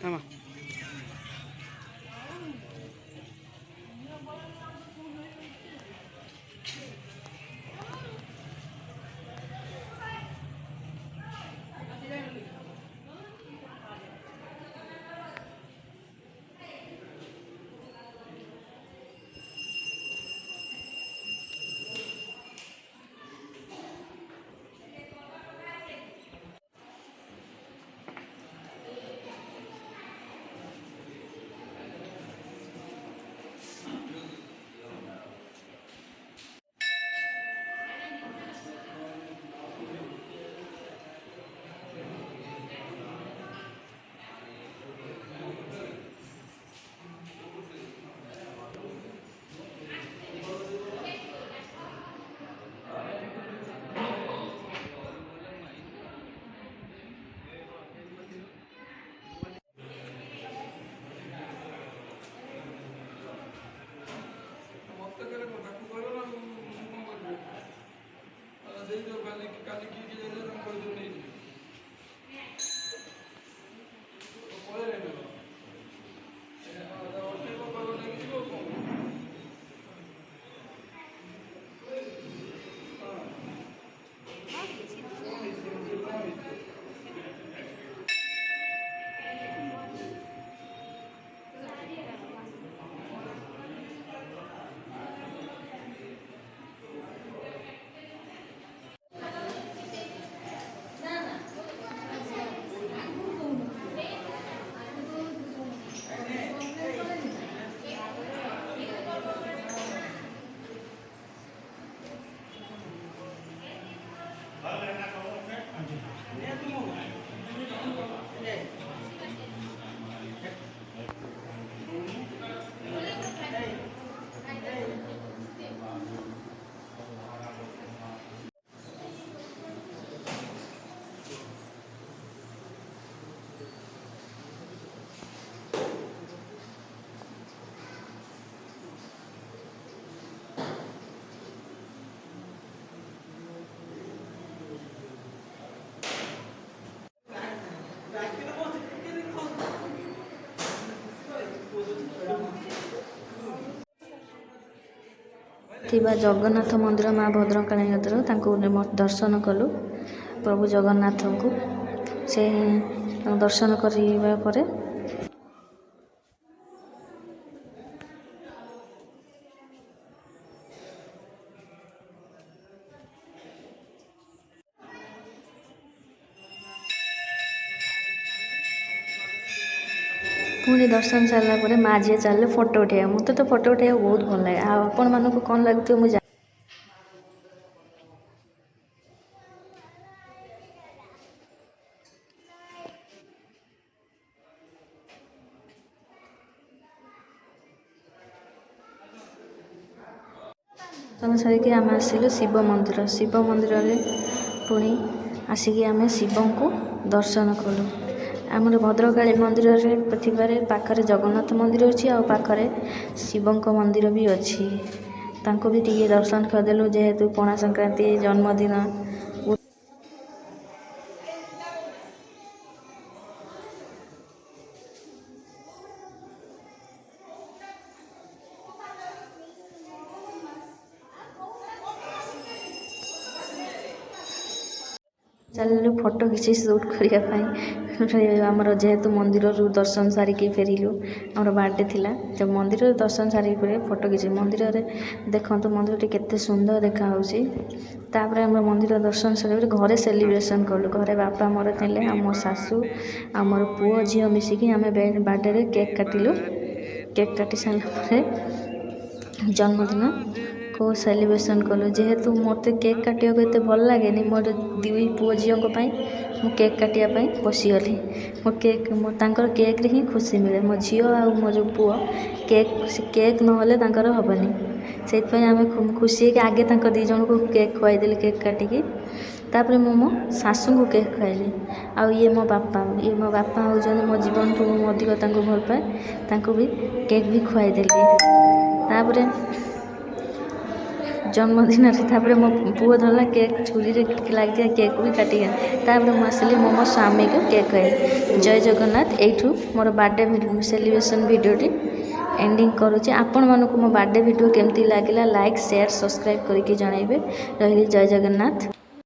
Ama. ଥିବା ଜଗନ୍ନାଥ ମନ୍ଦିର ମା ଭଦ୍ରକାଳୀ ମନ୍ଦିର ତାଙ୍କୁ ଦର୍ଶନ କଲୁ। ପ୍ରଭୁ ଜଗନ୍ନାଥଙ୍କୁ ସେ ଦର୍ଶନ କରିବା ପରେ ପୁଣି ଦର୍ଶନ ସାରିଲା ପରେ ମା ଝିଅ ଚାଲିଲେ ଫଟୋ ଉଠାଇବା। ମୋତେ ତ ଫଟୋ ଉଠାଇବାକୁ ବହୁତ ଭଲ ଲାଗେ। ଆଉ ଆପଣମାନଙ୍କୁ କ'ଣ ଲାଗୁଥିବ ମୁଁ ଦର୍ଶନ ସାରିକି ଆମେ ଆସିଲୁ ଶିବ ମନ୍ଦିର। ଶିବ ମନ୍ଦିରରେ ପୁଣି ଆସିକି ଆମେ ଶିବଙ୍କୁ ଦର୍ଶନ କଲୁ। ଆମର ଭଦ୍ରକାଳୀ ମନ୍ଦିରରେ ଥିବାରେ ପାଖରେ ଜଗନ୍ନାଥ ମନ୍ଦିର ଅଛି, ଆଉ ପାଖରେ ଶିବଙ୍କ ମନ୍ଦିର ବି ଅଛି। ତାଙ୍କୁ ବି ଟିକେ ଦର୍ଶନ କରିଦେଲୁ। ଯେହେତୁ ପଣା ସଂକ୍ରାନ୍ତି ଜନ୍ମଦିନ ଚାଲିଲୁ ଫଟୋ କିଛି ସୁଟ୍ କରିବା ପାଇଁ। ଆମର ଯେହେତୁ ମନ୍ଦିରରୁ ଦର୍ଶନ ସାରିକି ଫେରିଲୁ, ଆମର ବାର୍ଥଡେ ଥିଲା, ତ ମନ୍ଦିରରୁ ଦର୍ଶନ ସାରିକି ପରେ ଫଟୋ କିଛି ମନ୍ଦିରରେ ଦେଖନ୍ତୁ ମନ୍ଦିରଟି କେତେ ସୁନ୍ଦର ଦେଖାହେଉଛି। ତାପରେ ଆମେ ମନ୍ଦିର ଦର୍ଶନ ସାରିକି ଘରେ ସେଲିବ୍ରେସନ୍ କଲୁ। ଘରେ ବାପା ମୋର ଥିଲେ, ଆଉ ମୋ ଶାଶୁ ଆଉ ମୋର ପୁଅ ଝିଅ ମିଶିକି ଆମେ ବାର୍ଥଡେରେ କେକ୍ କାଟିଲୁ। କେକ୍ କାଟି ସାରିଲା ପରେ ଜନ୍ମଦିନକୁ ସେଲିବ୍ରେସନ୍ କଲୁ। ଯେହେତୁ ମୋତେ କେକ୍ କାଟିବାକୁ ଏତେ ଭଲ ଲାଗେନି, ମୋର ଦୁଇ ପୁଅ ଝିଅଙ୍କ ପାଇଁ ମୁଁ କେକ୍ କାଟିବା ପାଇଁ ବସିଗଲି। ତାଙ୍କର କେକ୍ରେ ହିଁ ଖୁସି ମିଳେ। ମୋ ଝିଅ ଆଉ ମୋ ଯେଉଁ ପୁଅ କେକ୍ ନହେଲେ ତାଙ୍କର ହେବନି। ସେଇଥିପାଇଁ ଆମେ ଖୁସି ହେଇକି ଆଗେ ତାଙ୍କ ଦୁଇ ଜଣଙ୍କୁ କେକ୍ ଖୁଆଇଦେଲି କେକ୍ କାଟିକି। ତାପରେ ମୁଁ ମୋ ଶାଶୁଙ୍କୁ କେକ୍ ଖୁଆଇଲି। ଆଉ ଇଏ ମୋ ବାପା ହେଉଛନ୍ତି ମୋ ଜୀବନଠୁ ମୁଁ ଅଧିକ ତାଙ୍କୁ ଭଲ ପାଏ। ତାଙ୍କୁ ବି କେକ୍ ବି ଖୁଆଇଦେଲି। ତାପରେ ଜନ୍ମଦିନରେ ତାପରେ ମୋ ପୁଅ ଧରିଲା କେକ୍ ଛୁରୀରେ ଲାଗିଥିବା କେକ୍ ବି କାଟିଲା। ତାପରେ ମୁଁ ଆସିଲି ମୋ ସ୍ୱାମୀକୁ କେକ୍ ଖୁଆଇଲି। ଜୟ ଜଗନ୍ନାଥ। ଏଇଠୁ ମୋର ବାର୍ଥଡ଼େ ସେଲିବ୍ରେସନ୍ ଭିଡ଼ିଓଟି ଏଣ୍ଡିଂ କରୁଛି। ଆପଣମାନଙ୍କୁ ମୋ ବାର୍ଥଡ଼େ ଭିଡ଼ିଓ କେମିତି ଲାଗିଲା ଲାଇକ୍ ସେୟାର ସବସ୍କ୍ରାଇବ୍ କରିକି ଜଣାଇବେ। ରହିଲି, ଜୟ ଜଗନ୍ନାଥ।